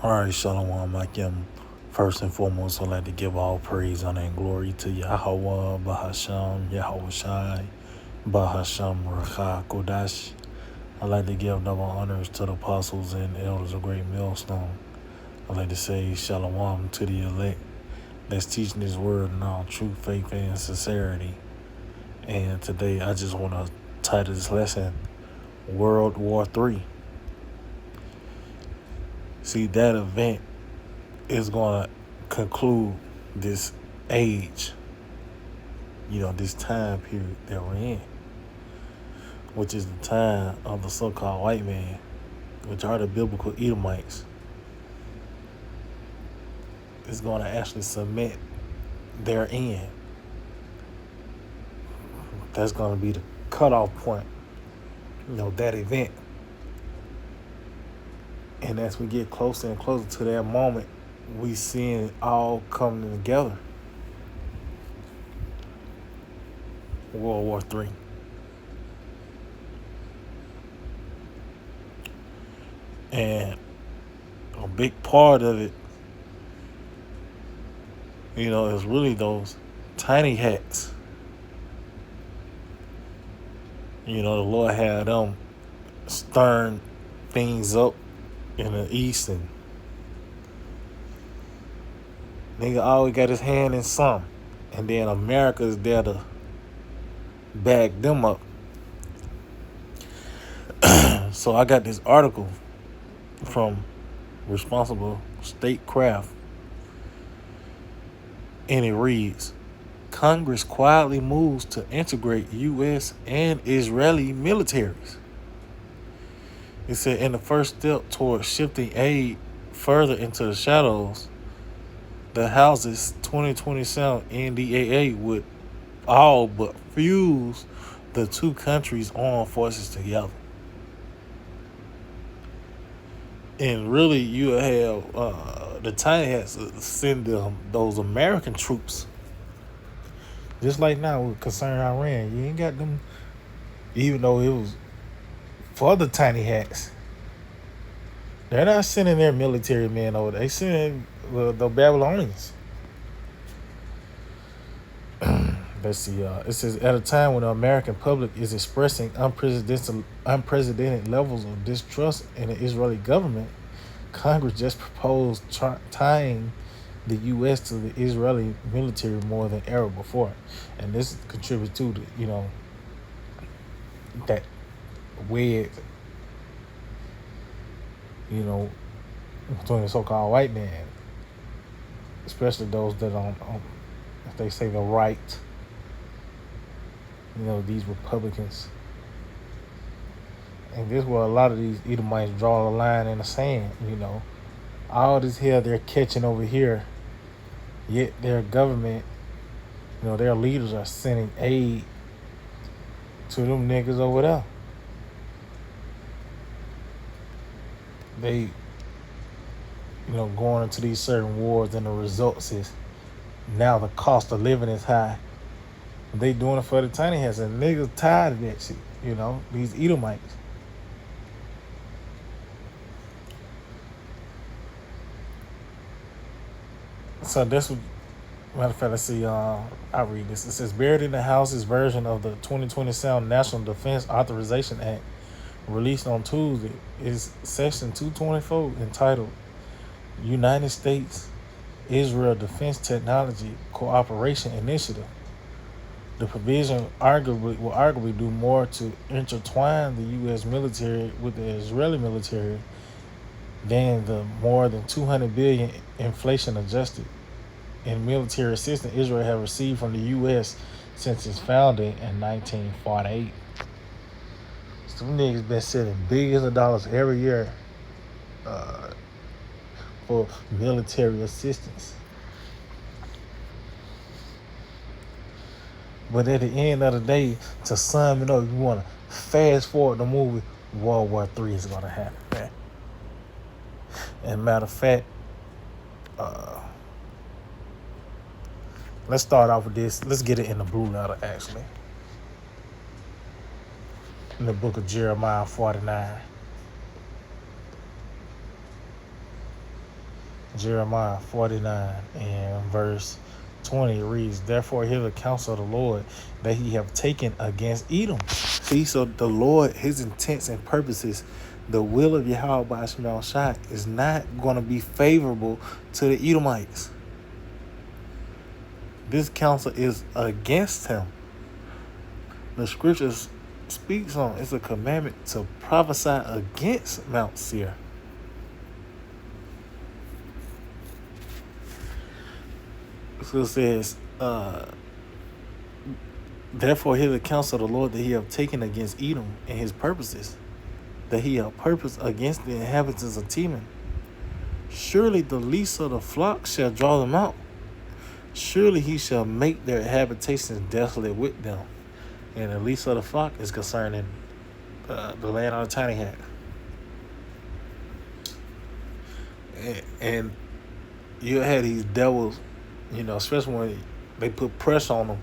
All right, Shalom Akim. First and foremost, I'd like to give all praise, honor, and glory to Yahweh, Bahasham, Yahweh Shai, Bahasham, Racha, Kodash. I'd like to give double honors to the apostles and elders of Great Millstone. I'd like to say Shalom to the elect that's teaching this word in all true faith and sincerity. And today, I just want to title this lesson, World War III. See, that event is going to conclude this age, this time period that we're in, which is the time of the so-called white man, which are the biblical Edomites, is going to actually submit their end. That's going to be the cutoff point, that event. And as we get closer and closer to that moment, we seeing it all coming together. World War III. And a big part of it, is really those tiny hats. The Lord had them stirring things up in the East, and nigga always got his hand in some. And then America is there to back them up. So I got this article from Responsible Statecraft, and it reads, Congress quietly moves to integrate U.S. and Israeli militaries. It said in the first step toward shifting aid further into the shadows, the House's 2027 NDAA would all but fuse the two countries' armed forces together. And really, you have the tiny hats send them those American troops. Just like now with concern Iran, you ain't got them, even though it was for the tiny hats. They're not sending their military men over. They sending the Babylonians. Let's see. It says, at a time when the American public is expressing unprecedented levels of distrust in the Israeli government, Congress just proposed tying the U.S. to the Israeli military more than ever before. And this contributes to that weird, between the so-called white man, especially those that if they say the right, these Republicans. And this is where a lot of these Edomites draw the line in the sand, All this hell they're catching over here, yet their government, their leaders are sending aid to them niggas over there. They, going into these certain wars, and the results is now the cost of living is high. They doing it for the tiny hats, and niggas tired of that shit, these Edomites. So that's what, matter of fact, let's see, I'll read this. It says, buried in the House's version of the 2027 National Defense Authorization Act, released on Tuesday, is Section 224 entitled United States-Israel Defense Technology Cooperation Initiative. The provision will arguably do more to intertwine the U.S. military with the Israeli military than the more than $200 billion inflation-adjusted in military assistance Israel has received from the U.S. since its founding in 1948. Some niggas been sending billions of dollars every year for military assistance. But at the end of the day, to sum it up, you want to fast forward the movie, World War III is going to happen, man. And matter of fact, let's start off with this. Let's get it in the blue letter, actually. In the book of Jeremiah 49. Jeremiah 49 and verse 20 reads, "Therefore hear the counsel of the Lord that he have taken against Edom." See, so the Lord, his intents and purposes, the will of Yahweh Ba'ashim Shai is not going to be favorable to the Edomites. This counsel is against him. The scriptures speaks on it's a commandment to prophesy against Mount Seir. So it says, "Therefore hear the counsel of the Lord that he have taken against Edom and his purposes, that he have purposed against the inhabitants of Teman. Surely the least of the flock shall draw them out. Surely he shall make their habitations desolate with them." And the least of the flock is concerning the land on the tiny hat. And you had these devils, especially when they put pressure on them.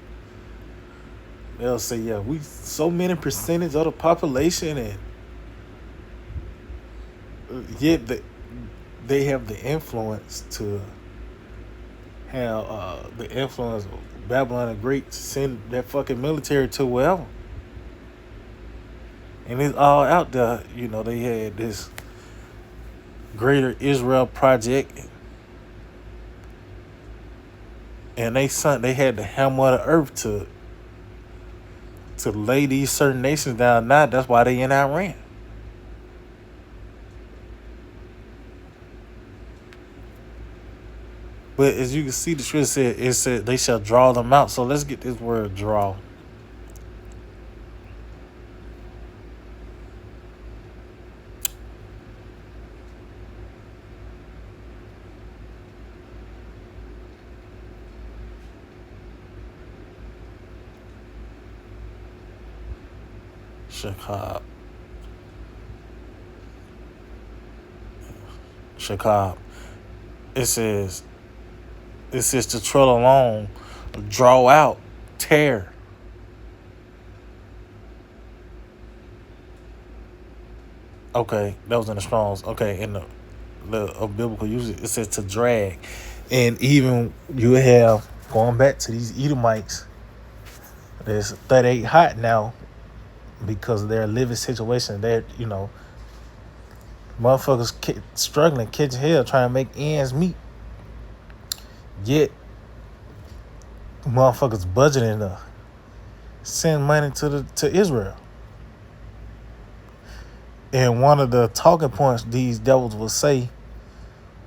They'll say, "Yeah, we so many percentage of the population," and yet they have the influence to have the influence of Babylon the Great to send that fucking military to wherever. And it's all out there. They had this Greater Israel Project, and they had the hammer of the earth to lay these certain nations down. Now that's why they in Iran. But as you can see, the scripture said they shall draw them out. So let's get this word "draw." Shakab. It says to trail along, draw out, tear. Okay, that was in the Strong's. Okay, in the of biblical usage, it says to drag. And even you have, going back to these Edomites, there's 38 hot now because of their living situation. They're, motherfuckers struggling, catching hell, trying to make ends meet. Yet, motherfuckers budgeting to send money to Israel. And one of the talking points these devils will say,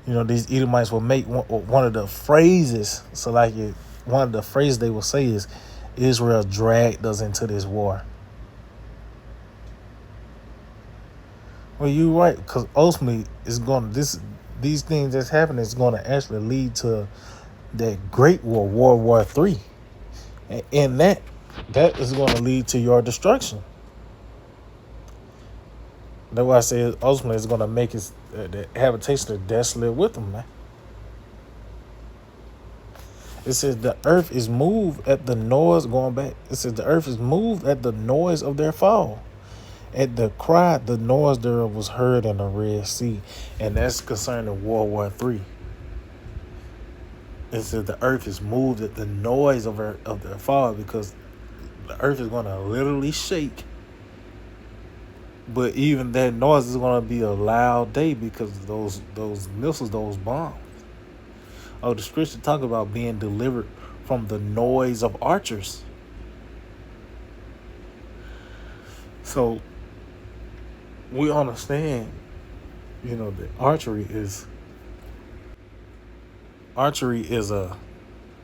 these Edomites will make one of the phrases. So one of the phrases they will say is, "Israel dragged us into this war." Well, you're right, because ultimately these things that's happening is going to actually lead to that great war, World War III, and that is going to lead to your destruction. That's why I say ultimately it's going to make the habitation desolate with them, man. It says the earth is moved at the noise, going back. It says the earth is moved at the noise of their fall. At the cry, the noise thereof was heard in the Red Sea. And that's concerning World War III. It says the earth is moved at the noise of their fall, because the earth is going to literally shake. But even that noise is going to be a loud day because of those missiles, those bombs. Oh, the scripture talk about being delivered from the noise of archers. So we understand, that archery is a,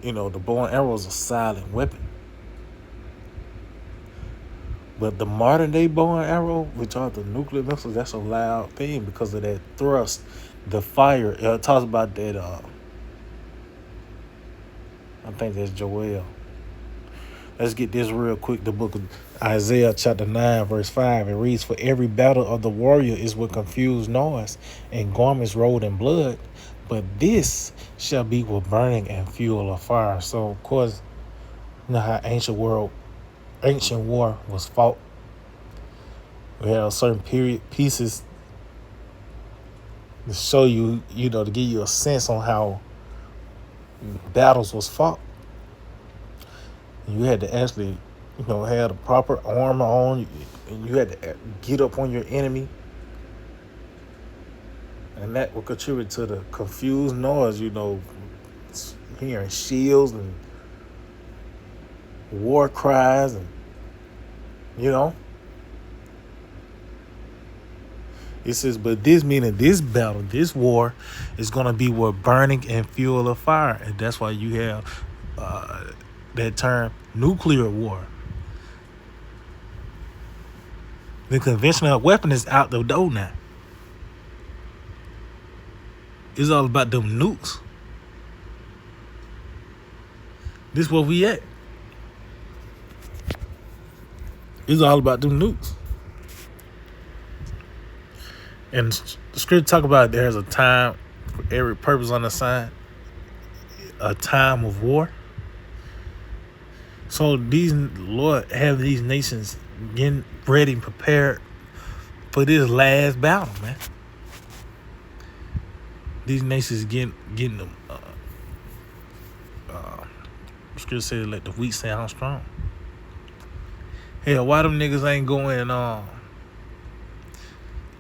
the bow and arrow is a silent weapon. But the modern day bow and arrow, which are the nuclear missiles, that's a loud thing because of that thrust, the fire. It talks about that. I think that's Joel. Let's get this real quick. The book of Isaiah chapter 9 verse 5. It reads, "For every battle of the warrior is with confused noise and garments rolled in blood, but this shall be with burning and fuel of fire." So of course, how ancient war was fought. We had a certain pieces to show you, to give you a sense on how battles was fought. You had to actually, have the proper armor on, and you had to get up on your enemy, and that will contribute to the confused noise. Hearing shields and war cries, and you know. It says, but this meaning this battle, this war, is gonna be with burning and fuel of fire, and that's why you have that term nuclear war. The conventional weapon is out the door now. It's all about them nukes. This is where we at. It's all about them nukes. And the script talk about there's a time for every purpose on the sign, a time of war. So these Lord have these nations getting ready and prepared for this last battle, man. These nations getting them. Script said, "Let the weak sound strong." Hell, why them niggas ain't going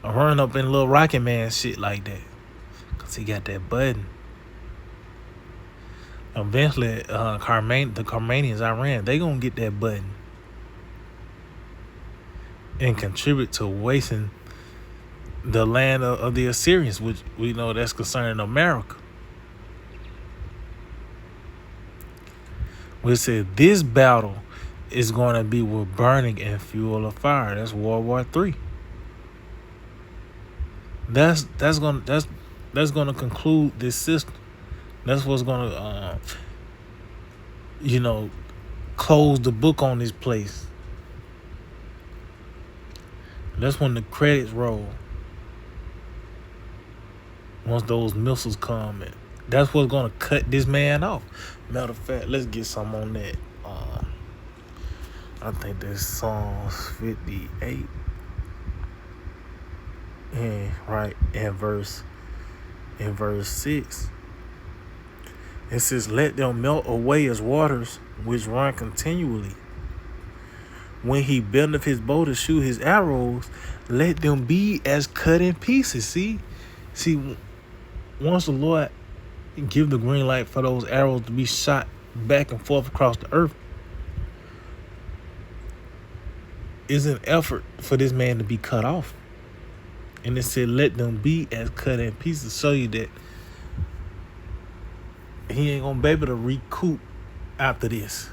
run up in little Rocket Man shit like that? Cause he got that button. Eventually, the Carmanians, Iran, they gonna get that button and contribute to wasting the land of the Assyrians, which we know that's concerning America. We said this battle is going to be with burning and fuel of fire. That's World War III. That's gonna conclude this system. That's what's gonna close the book on this place. That's when the credits roll. Once those missiles come in, that's what's gonna cut this man off. Matter of fact, let's get some on that. I think that's Psalms 58. And right in verse 6. It says, "Let them melt away as waters which run continually. When he bendeth his bow to shoot his arrows, let them be as cut in pieces." See, once the Lord give the green light for those arrows to be shot back and forth across the earth, is an effort for this man to be cut off. And it said, "Let them be as cut in pieces," show you that he ain't gonna be able to recoup after this.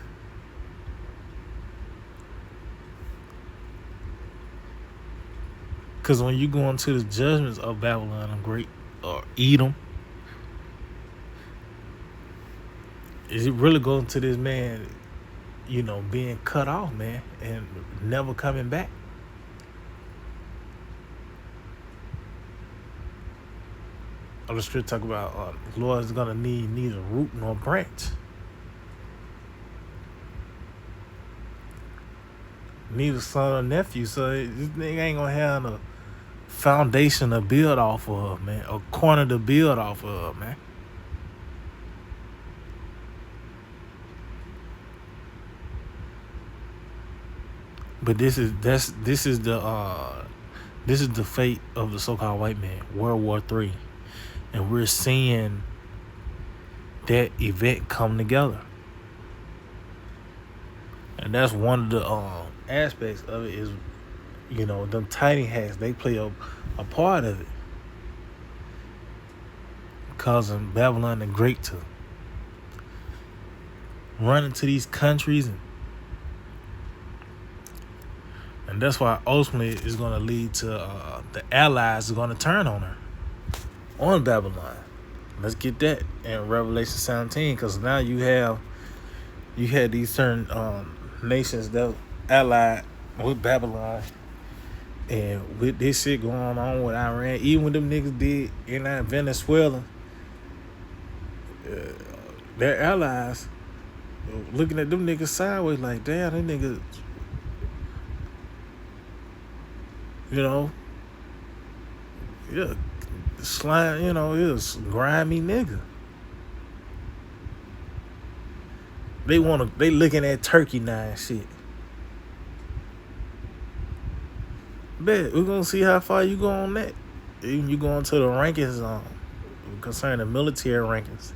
Because when you go into the judgments of Babylon and Great or Edom, is it really going to this man, being cut off, man, and never coming back? The script talk about Lord is gonna need neither root nor branch, neither son or nephew. So this nigga ain't gonna have a foundation to build off of, man, a corner to build off of, man. But this is the fate of the so-called white man, World War III. And we're seeing that event come together. And that's one of the aspects of it is, them tiny hats, they play a part of it. Causing Babylon the Great to run into these countries. And that's why ultimately it's going to lead to the allies are going to turn on her. On Babylon. Let's get that in Revelation 17, because now you had these certain nations that allied with Babylon, and with this shit going on with Iran, even when them niggas did in Venezuela, their allies looking at them niggas sideways like, damn, them niggas, slime, you know, it was grimy nigga. They looking at Turkey now and shit. Bet we're gonna see how far you go on that. Even you going to the rankings concerning the military rankings.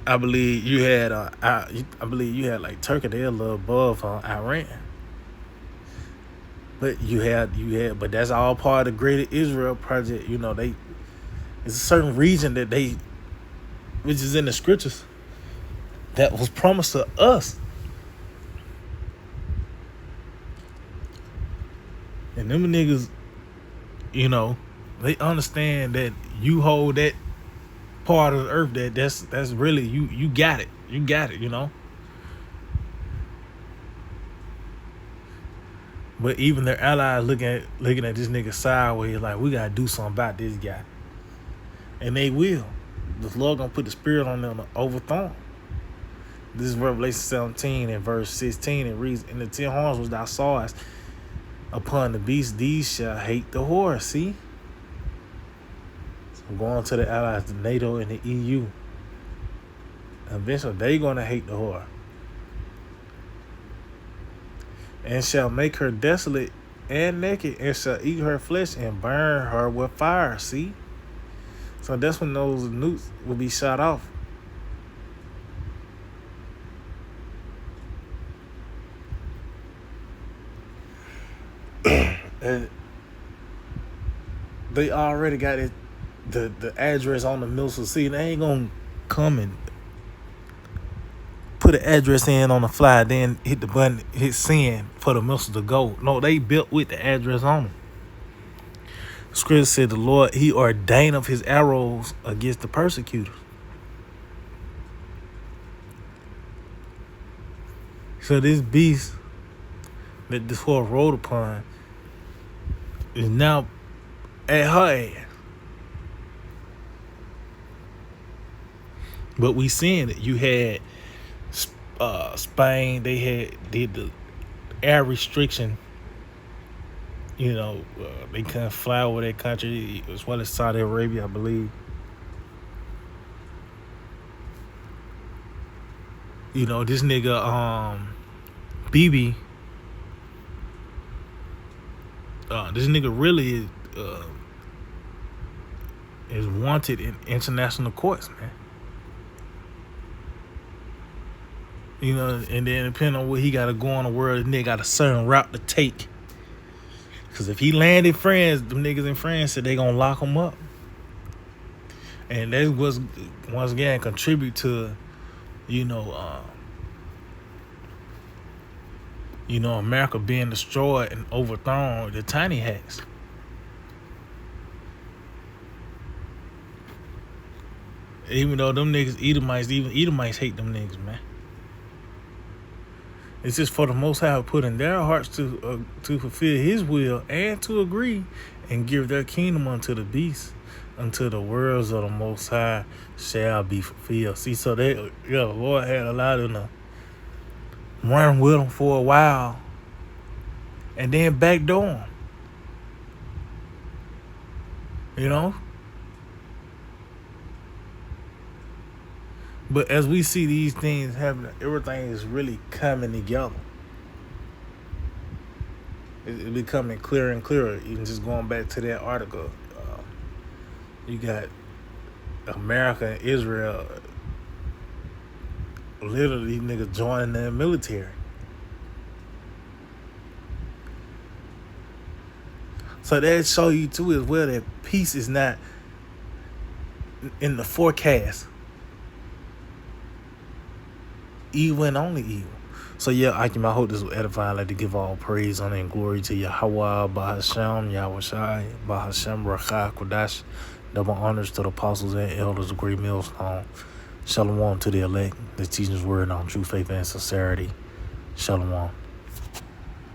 I believe you had like Turkey, they're a little above Iran. But but that's all part of the Greater Israel Project. You know, it's a certain region which is in the scriptures, that was promised to us. And them niggas, you know, they understand that you hold that part of the earth, that's really you got it. You got it, you know. But even their allies looking at this nigga sideways, like, we gotta do something about this guy. And they will. The Lord gonna put the spirit on them to overthrow him. This is Revelation 17 and verse 16. It reads, "And the 10 horns which thou sawest upon the beast, these shall hate the whore." See? So going to the allies, the NATO and the EU. Eventually, they gonna hate the whore. "And shall make her desolate and naked, and shall eat her flesh and burn her with fire." See? So that's when those nukes will be shot off. And they already got the address on the missile. See, they ain't gonna come and put an address in on the fly, then hit the button, hit send for the missile to go. No, they built with the address on them. The scripture said the Lord, he ordained of his arrows against the persecutors. So this beast that this horse rode upon is now at her ass. But we seeing it. You had Spain, they did the air restriction. You know, they couldn't fly over that country, as well as Saudi Arabia, I believe. You know, this nigga Bibi, this nigga really is wanted in international courts, man. You know, and then depending on where he got to go in the world, the nigga got a certain route to take. Because if he landed in France, them niggas in France said they gonna lock him up. And that was, once again, contribute to, you know, America being destroyed and overthrown, the tiny hats. Even though them niggas Edomites hate them niggas, man. It's just for the Most High put in their hearts to fulfill his will and to agree and give their kingdom unto the beast, until the words of the Most High shall be fulfilled. See, so the Lord had allowed them to run with them for a while and then backdoor them. You know? But as we see these things happening, everything is really coming together. It's becoming clearer and clearer. Even just going back to that article, you got America and Israel, literally niggas joining the military. So that show you too as well that peace is not in the forecast. Evil and only evil. So yeah, I hope this will edify. I'd like to give all praise, honor, and glory to Yahweh, Bahasham, Yahushai, Bahasham, Rakha, Kodash. Double honors to the apostles and elders of Great Millstone. Shalom to the elect, the teachings word on true faith and sincerity. Shalom.